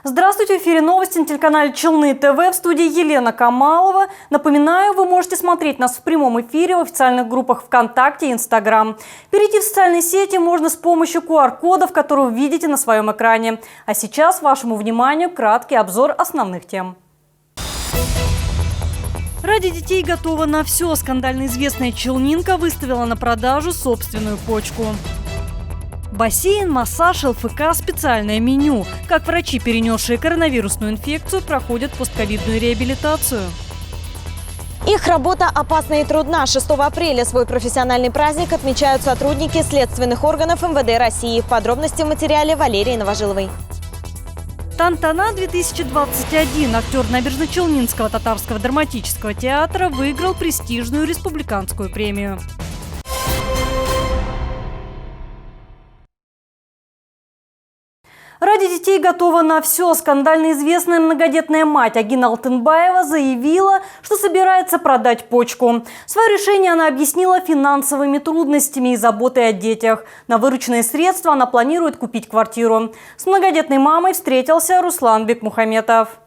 Здравствуйте, в эфире новости на телеканале Челны ТВ, в студии Елена Камалова. Напоминаю, вы можете смотреть нас в прямом эфире в официальных группах ВКонтакте и Инстаграм. Перейти в социальные сети можно с помощью QR-кодов, которые вы видите на своем экране. А сейчас вашему вниманию краткий обзор основных тем. Ради детей готова на все. Скандально известная челнинка выставила на продажу собственную почку. Бассейн, массаж, ЛФК, специальное меню. Как врачи, перенесшие коронавирусную инфекцию, проходят постковидную реабилитацию. Их работа опасна и трудна. 6 апреля свой профессиональный праздник отмечают сотрудники следственных органов МВД России. Подробности в материале Валерии Новожиловой. Тантана-2021. Актер Набережно-Челнинского татарского драматического театра выиграл престижную республиканскую премию. Ради детей готова на все. Скандально известная многодетная мать Агина Алтынбаева заявила, что собирается продать почку. Свое решение она объяснила финансовыми трудностями и заботой о детях. На вырученные средства она планирует купить квартиру. С многодетной мамой встретился Руслан Бекмухаметов.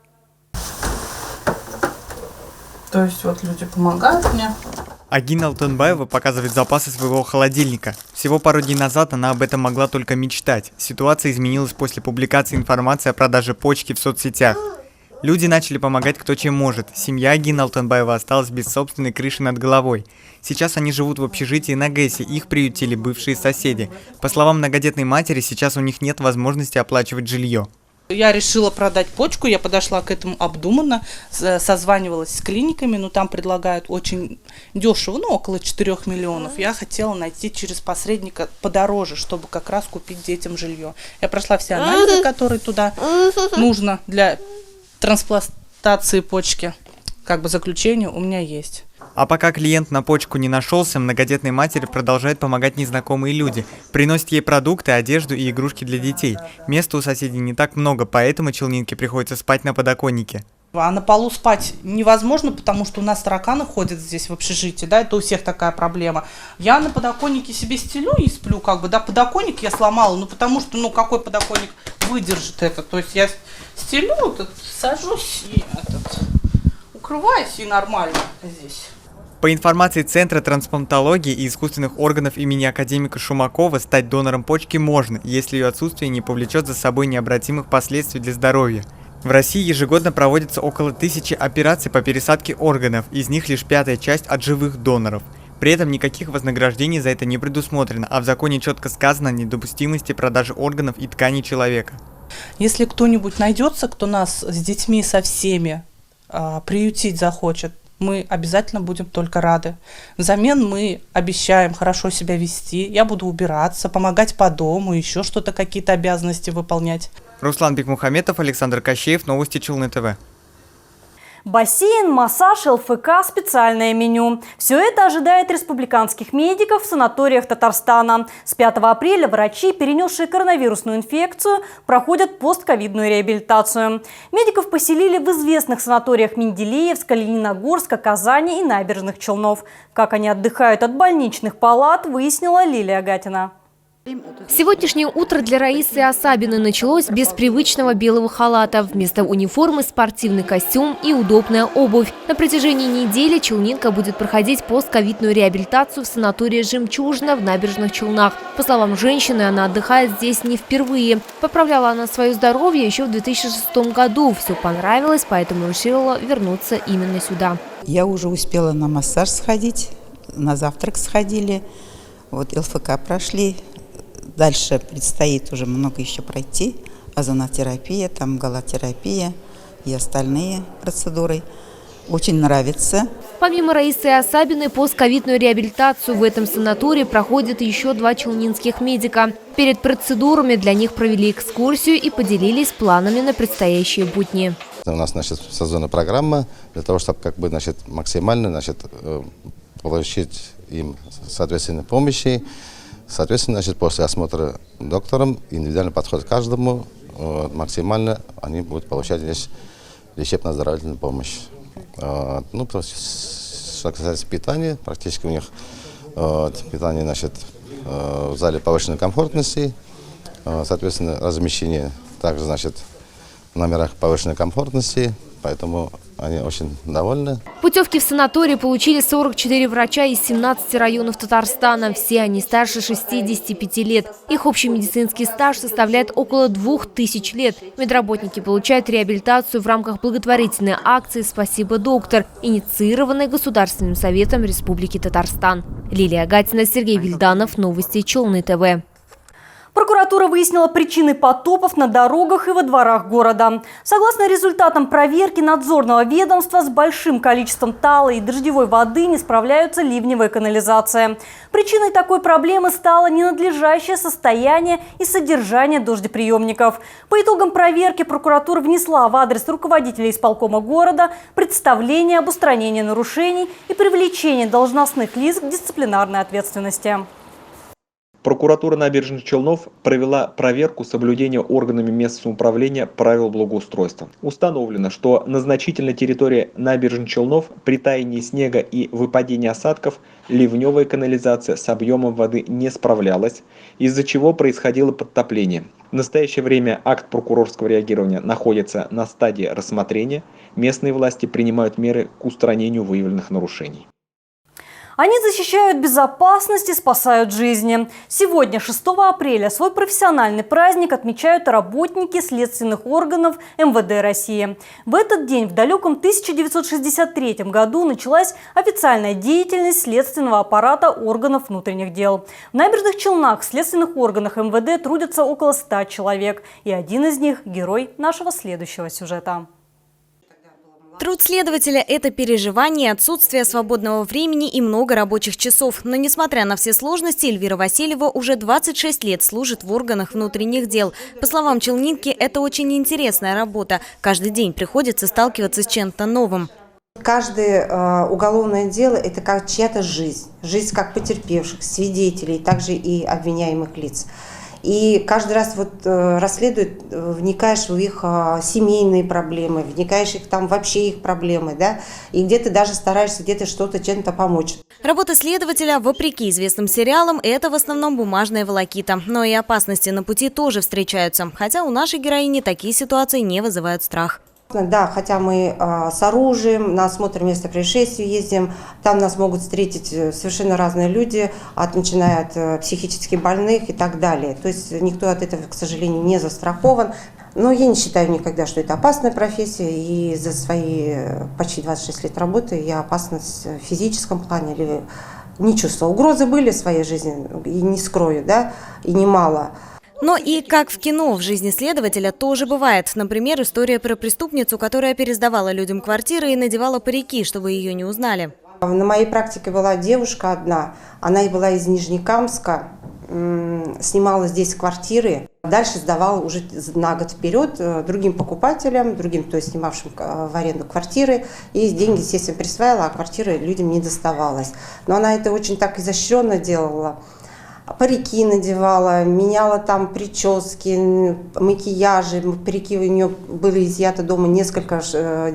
То есть вот люди помогают мне. Агина Алтынбаева показывает запасы своего холодильника. Всего пару дней назад она об этом могла только мечтать. Ситуация изменилась после публикации информации о продаже почки в соцсетях. Люди начали помогать кто чем может. Семья Агины Алтынбаева осталась без собственной крыши над головой. Сейчас они живут в общежитии на ГЭСе, их приютили бывшие соседи. По словам многодетной матери, сейчас у них нет возможности оплачивать жилье. Я решила продать почку, я подошла к этому обдуманно, созванивалась с клиниками, но там предлагают очень дешево, около 4 миллионов. Я хотела найти через посредника подороже, чтобы как раз купить детям жилье. Я прошла все анализы, которые туда нужно для трансплантации почки. Заключение у меня есть. А пока клиент на почку не нашелся, многодетной матери продолжают помогать незнакомые люди. Приносят ей продукты, одежду и игрушки для детей. Места у соседей не так много, поэтому челнинке приходится спать на подоконнике. А на полу спать невозможно, потому что у нас тараканы ходят здесь в общежитии, это у всех такая проблема. Я на подоконнике себе стелю и сплю, подоконник я сломала, потому что, какой подоконник выдержит это. То есть я стелю, сажусь и укрываюсь, и нормально здесь. По информации Центра трансплантологии и искусственных органов имени академика Шумакова, стать донором почки можно, если ее отсутствие не повлечет за собой необратимых последствий для здоровья. В России ежегодно проводится около 1000 операций по пересадке органов, из них лишь 1/5 часть от живых доноров. При этом никаких вознаграждений за это не предусмотрено, а в законе четко сказано о недопустимости продажи органов и тканей человека. Если кто-нибудь найдется, кто нас с детьми со всеми приютить захочет, мы обязательно будем только рады. Взамен мы обещаем хорошо себя вести, я буду убираться, помогать по дому, еще что-то, какие-то обязанности выполнять. Руслан Бекмухаметов, Александр Кощеев, новости Челны ТВ. Бассейн, массаж, ЛФК, специальное меню. Все это ожидает республиканских медиков в санаториях Татарстана. С 5 апреля врачи, перенесшие коронавирусную инфекцию, проходят постковидную реабилитацию. Медиков поселили в известных санаториях Менделеевска, Лениногорска, Казани и Набережных Челнов. Как они отдыхают от больничных палат, выяснила Лилия Гатина. Сегодняшнее утро для Раисы Асабиной началось без привычного белого халата. Вместо униформы спортивный костюм и удобная обувь. На протяжении недели челнинка будет проходить постковидную реабилитацию в санатории «Жемчужина» в Набережных Челнах. По словам женщины, она отдыхает здесь не впервые. Поправляла она свое здоровье еще в 2006 году. Все понравилось, поэтому решила вернуться именно сюда. Я уже успела на массаж сходить, на завтрак сходили, ЛФК прошли. Дальше предстоит уже много еще пройти. Озонотерапия, галотерапия и остальные процедуры. Очень нравится. Помимо Раисы Асабиной, постковидную реабилитацию в этом санатории проходят еще 2 челнинских медика. Перед процедурами для них провели экскурсию и поделились планами на предстоящие будни. У нас сезонная программа для того, чтобы максимально получить им соответственно помощи. Соответственно, после осмотра доктором, индивидуальный подход к каждому, максимально они будут получать здесь лечебно-оздоровительную помощь. Что касается питания, практически у них питание в зале повышенной комфортности, соответственно, размещение также номерах повышенной комфортности, поэтому они очень довольны. Путевки в санаторий получили 44 врача из 17 районов Татарстана. Все они старше 65 лет. Их общий медицинский стаж составляет около 2000 лет. Медработники получают реабилитацию в рамках благотворительной акции «Спасибо, доктор», инициированной Государственным советом Республики Татарстан. Лилия Гатина, Сергей Вильданов. Новости Челны ТВ. Прокуратура выяснила причины потопов на дорогах и во дворах города. Согласно результатам проверки надзорного ведомства, с большим количеством талой и дождевой воды не справляются ливневая канализация. Причиной такой проблемы стало ненадлежащее состояние и содержание дождеприемников. По итогам проверки прокуратура внесла в адрес руководителя исполкома города представление об устранении нарушений и привлечении должностных лиц к дисциплинарной ответственности. Прокуратура набережных Челнов провела проверку соблюдения органами местного самоуправления правил благоустройства. Установлено, что на значительной территории набережных Челнов при таянии снега и выпадении осадков ливневая канализация с объемом воды не справлялась, из-за чего происходило подтопление. В настоящее время акт прокурорского реагирования находится на стадии рассмотрения. Местные власти принимают меры к устранению выявленных нарушений. Они защищают безопасность и спасают жизни. Сегодня, 6 апреля, свой профессиональный праздник отмечают работники следственных органов МВД России. В этот день, в далеком 1963 году, началась официальная деятельность следственного аппарата органов внутренних дел. В Набережных Челнах в следственных органах МВД трудятся около 100 человек. И один из них – герой нашего следующего сюжета. Труд следователя – это переживание, отсутствие свободного времени и много рабочих часов. Но несмотря на все сложности, Эльвира Васильева уже 26 лет служит в органах внутренних дел. По словам челнинки, это очень интересная работа. Каждый день приходится сталкиваться с чем-то новым. Каждое уголовное дело – это как чья-то жизнь. Жизнь как потерпевших, свидетелей, также и обвиняемых лиц. И каждый раз расследует, вникаешь в их семейные проблемы, вникаешь в там вообще их проблемы, да, и где-то даже стараешься где-то что-то чем-то помочь. Работа следователя, вопреки известным сериалам, это в основном бумажная волокита. Но и опасности на пути тоже встречаются, хотя у нашей героини такие ситуации не вызывают страх. Да, хотя мы с оружием, на осмотр места происшествия ездим, там нас могут встретить совершенно разные люди, начиная от психически больных и так далее. То есть никто от этого, к сожалению, не застрахован. Но я не считаю никогда, что это опасная профессия, и за свои почти 26 лет работы я опасность в физическом плане или не чувствовала. Угрозы были в своей жизни, и не скрою, да, и немало. Но и как в кино, в жизни следователя тоже бывает. Например, история про преступницу, которая пересдавала людям квартиры и надевала парики, чтобы ее не узнали. На моей практике была девушка одна, она и была из Нижнекамска, снимала здесь квартиры, дальше сдавала уже на год вперед другим покупателям, другим, то есть снимавшим в аренду квартиры, и деньги, естественно, присваивала, а квартиры людям не доставалось. Но она это очень так изощренно делала. Парики надевала, меняла там прически, макияжи. Парики у нее были изъяты дома, несколько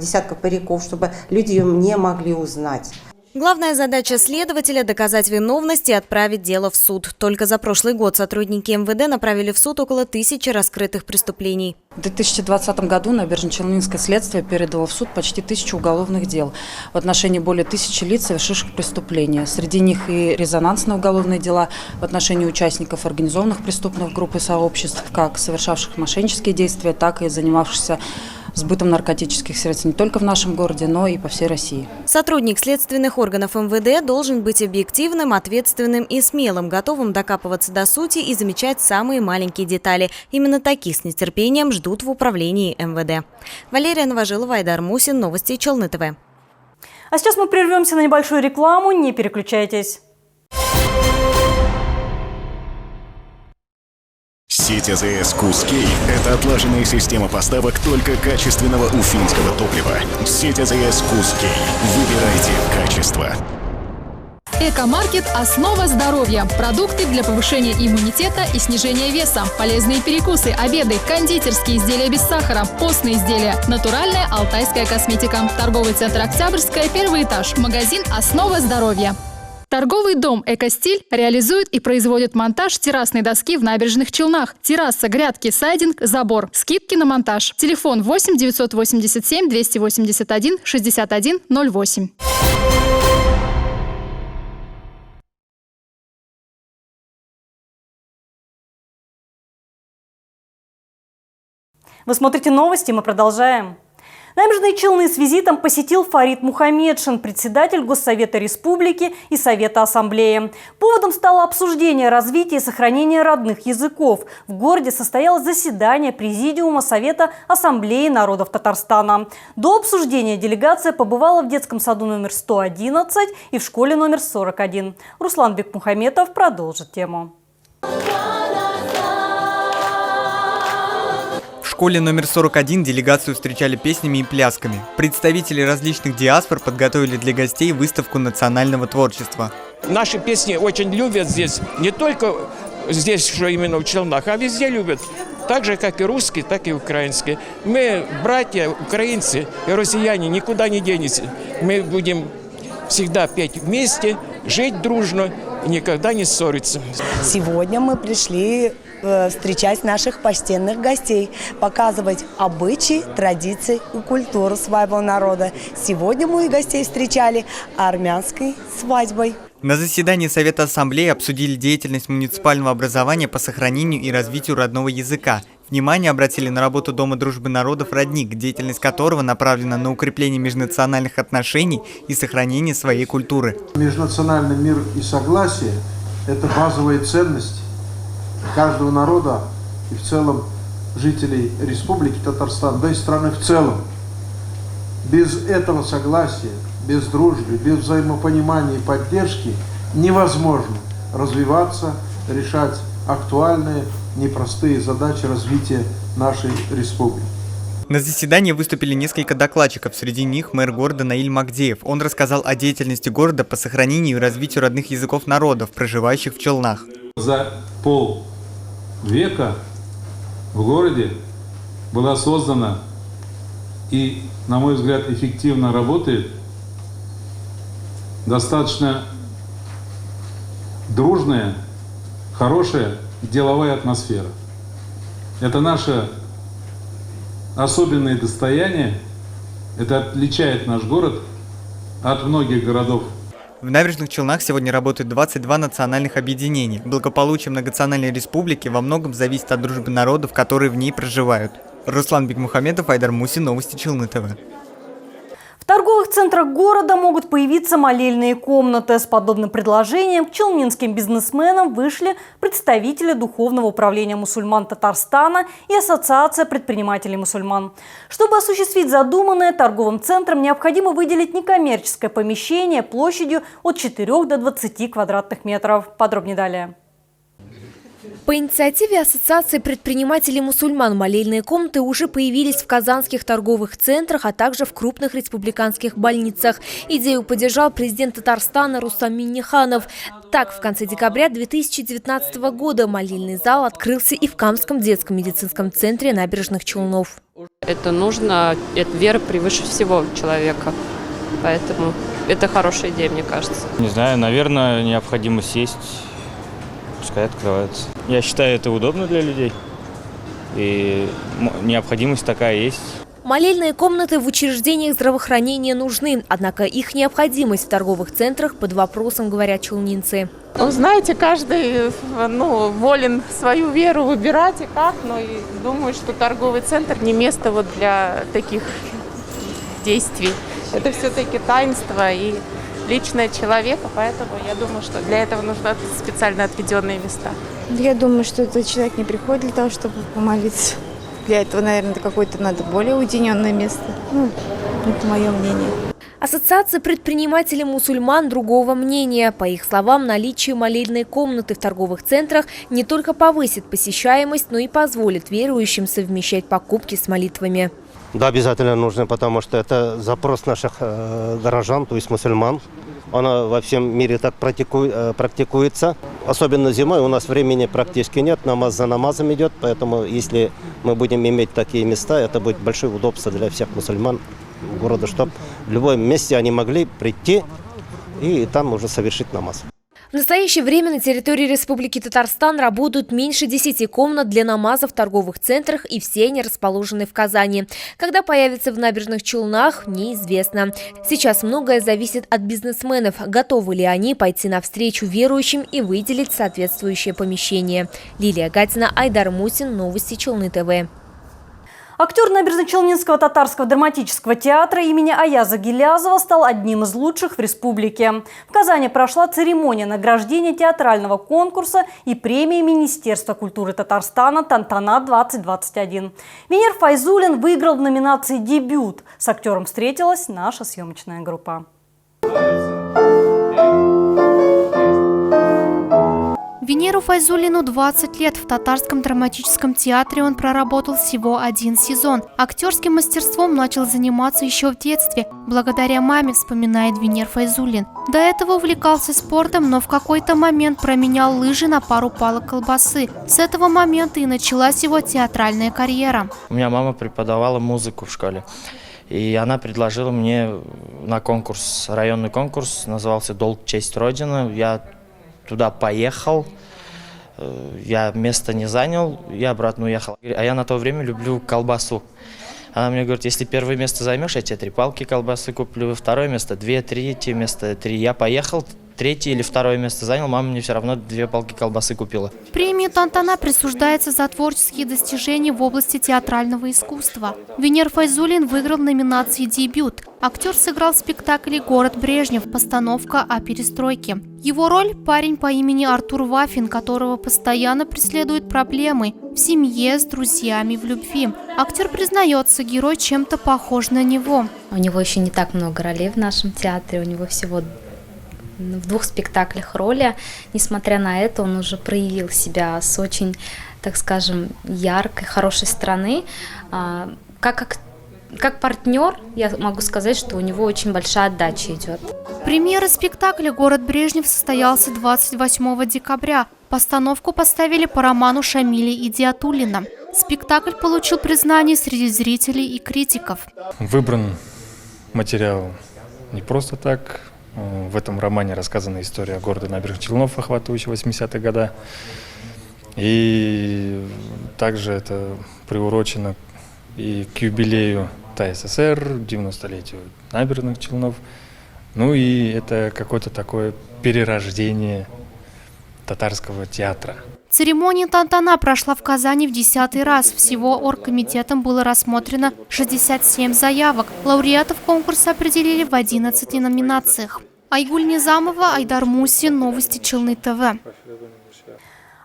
десятков париков, чтобы люди ее не могли узнать. Главная задача следователя – доказать виновность и отправить дело в суд. Только за прошлый год сотрудники МВД направили в суд около 1000 раскрытых преступлений. В 2020 году Набережно-Челнинское следствие передало в суд почти 1000 уголовных дел в отношении более 1000 лиц, совершивших преступления. Среди них и резонансные уголовные дела в отношении участников организованных преступных групп и сообществ, как совершавших мошеннические действия, так и занимавшихся сбытом наркотических средств не только в нашем городе, но и по всей России. Сотрудник следственных органов МВД должен быть объективным, ответственным и смелым, готовым докапываться до сути и замечать самые маленькие детали. Именно таких с нетерпением ждут в управлении МВД. Валерия Новожилова, Айдар Мусин, новости Челны ТВ. А сейчас мы прервемся на небольшую рекламу, не переключайтесь. Сеть АЗС «Кузкей» – это отлаженная система поставок только качественного уфимского топлива. Сеть АЗС «Кузкей». Выбирайте качество. Экомаркет «Основа здоровья». Продукты для повышения иммунитета и снижения веса. Полезные перекусы, обеды, кондитерские изделия без сахара, постные изделия. Натуральная алтайская косметика. Торговый центр «Октябрьская», 1-й этаж. Магазин «Основа здоровья». Торговый дом «Экостиль» реализует и производит монтаж террасной доски в Набережных Челнах. Терраса, грядки, сайдинг, забор. Скидки на монтаж. Телефон 8 987 281 61 08. Вы смотрите новости, мы продолжаем. Набережные Челны с визитом посетил Фарид Мухаммедшин, председатель Госсовета Республики и Совета Ассамблеи. Поводом стало обсуждение развития и сохранения родных языков. В городе состоялось заседание Президиума Совета Ассамблеи народов Татарстана. До обсуждения делегация побывала в детском саду номер 111 и в школе номер 41. Руслан Бекмухаметов продолжит тему. В школе номер 41 делегацию встречали песнями и плясками. Представители различных диаспор подготовили для гостей выставку национального творчества. Наши песни очень любят здесь, не только здесь, что именно в Челнах, а везде любят. Так же, как и русские, так и украинские. Мы, братья, украинцы и россияне, никуда не денемся. Мы будем всегда петь вместе, жить дружно и никогда не ссориться. Сегодня мы пришли встречать наших почтенных гостей, показывать обычаи, традиции и культуру своего народа. Сегодня мы гостей встречали армянской свадьбой. На заседании Совета Ассамблеи обсудили деятельность муниципального образования по сохранению и развитию родного языка. Внимание обратили на работу Дома дружбы народов «Родник», деятельность которого направлена на укрепление межнациональных отношений и сохранение своей культуры. Межнациональный мир и согласие – это базовые ценности каждого народа и в целом жителей Республики Татарстан, да и страны в целом. Без этого согласия, без дружбы, без взаимопонимания и поддержки невозможно развиваться, решать актуальные, непростые задачи развития нашей республики. На заседании выступили несколько докладчиков, среди них мэр города Наиль Магдеев. Он рассказал о деятельности города по сохранению и развитию родных языков народов, проживающих в Челнах. За полвека в городе была создана и, на мой взгляд, эффективно работает достаточно дружная, хорошая деловая атмосфера. Это наше особенное достояние, это отличает наш город от многих городов. В Набережных Челнах сегодня работают 22 национальных объединения. Благополучие многонациональной республики во многом зависит от дружбы народов, которые в ней проживают. Руслан Бекмухаметов, Айдар Мусин, Новости Челны ТВ. В торговых центрах города могут появиться молельные комнаты. С подобным предложением к челнинским бизнесменам вышли представители Духовного управления мусульман Татарстана и Ассоциация предпринимателей мусульман. Чтобы осуществить задуманное, торговым центрам необходимо выделить некоммерческое помещение площадью от 4 до 20 квадратных метров. Подробнее далее. По инициативе Ассоциации предпринимателей мусульман молельные комнаты уже появились в казанских торговых центрах, а также в крупных республиканских больницах. Идею поддержал президент Татарстана Рустам Минниханов. Так, в конце декабря 2019 года молельный зал открылся и в Камском детском медицинском центре Набережных Челнов. Это нужно, это вера превыше всего человека, поэтому это хорошая идея, мне кажется. Не знаю, наверное, необходимо сесть. Пускай открывается. Я считаю, это удобно для людей, и необходимость такая есть. Молельные комнаты в учреждениях здравоохранения нужны, однако их необходимость в торговых центрах под вопросом, говорят челнинцы. Знаете, каждый волен свою веру выбирать и как, но и думаю, что торговый центр не место вот для таких действий. Это все-таки таинство и личное человека, поэтому я думаю, что для этого нужны специально отведенные места. Я думаю, что этот человек не приходит для того, чтобы помолиться. Для этого, наверное, какое-то надо более уединенное место. Это мое мнение. Ассоциация предпринимателей мусульман другого мнения. По их словам, наличие молельной комнаты в торговых центрах не только повысит посещаемость, но и позволит верующим совмещать покупки с молитвами. Да, обязательно нужно, потому что это запрос наших горожан, то есть мусульман. Она во всем мире так практикуется. Особенно зимой у нас времени практически нет, намаз за намазом идет. Поэтому если мы будем иметь такие места, это будет большое удобство для всех мусульман города, чтобы в любом месте они могли прийти, и там уже совершить намаз. В настоящее время на территории Республики Татарстан работают меньше 10 комнат для намаза в торговых центрах, и все они расположены в Казани. Когда появятся в Набережных Челнах, неизвестно. Сейчас многое зависит от бизнесменов, готовы ли они пойти навстречу верующим и выделить соответствующее помещение. Лилия Гатина, Айдар Мусин, Новости Челны ТВ. Актер Набережно-Челнинского татарского драматического театра имени Аяза Гилязова стал одним из лучших в республике. В Казани прошла церемония награждения театрального конкурса и премии Министерства культуры Татарстана «Тантана-2021». Венер Файзулин выиграл в номинации «Дебют». С актером встретилась наша съемочная группа. Венеру Файзулину 20 лет. В Татарском драматическом театре он проработал всего 1 сезон. Актерским мастерством начал заниматься еще в детстве, благодаря маме, вспоминает Венер Файзулин. До этого увлекался спортом, но в какой-то момент променял лыжи на пару палок колбасы. С этого момента и началась его театральная карьера. У меня мама преподавала музыку в школе. И она предложила мне на конкурс, районный конкурс, назывался «Долг, честь, Родина». Я туда поехал, я место не занял, я обратно уехал. А я на то время люблю колбасу. Она мне говорит, если первое место займешь, я тебе 3 палки колбасы куплю, второе место 2, третье место 3. Я поехал, 3-е или 2-е место занял, мама мне все равно 2 палки колбасы купила. Премия «Тантана» присуждается за творческие достижения в области театрального искусства. Венер Файзулин выиграл в номинации «Дебют». Актер сыграл в спектакле «Город Брежнев», постановка о перестройке. Его роль – парень по имени Артур Вафин, которого постоянно преследуют проблемы в семье, с друзьями, в любви. Актер признается, герой чем-то похож на него. У него еще не так много ролей в нашем театре, у него всего в 2 спектаклях роли. Несмотря на это, он уже проявил себя с очень, так скажем, яркой, хорошей стороны. Как партнер, я могу сказать, что у него очень большая отдача идет. Премьера спектакля «Город Брежнев» состоялся 28 декабря. Постановку поставили по роману Шамиля Идиатуллина. Спектакль получил признание среди зрителей и критиков. Выбран материал не просто так. В этом романе рассказана история города Набережных Челнов, охватывающего 80-е годы. И также это приурочено и к юбилею ТССР, 90-летию Набережных Челнов. Ну и это какое-то такое перерождение татарского театра. Церемония «Тантана» прошла в Казани в 10-й раз. Всего оргкомитетом было рассмотрено 67 заявок. Лауреатов конкурса определили в 11 номинациях. Айгуль Низамова, Айдар Мусин, Новости Челны ТВ.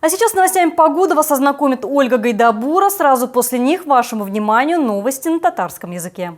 А сейчас с новостями погоды вас ознакомит Ольга Гайдабура. Сразу после них вашему вниманию новости на татарском языке.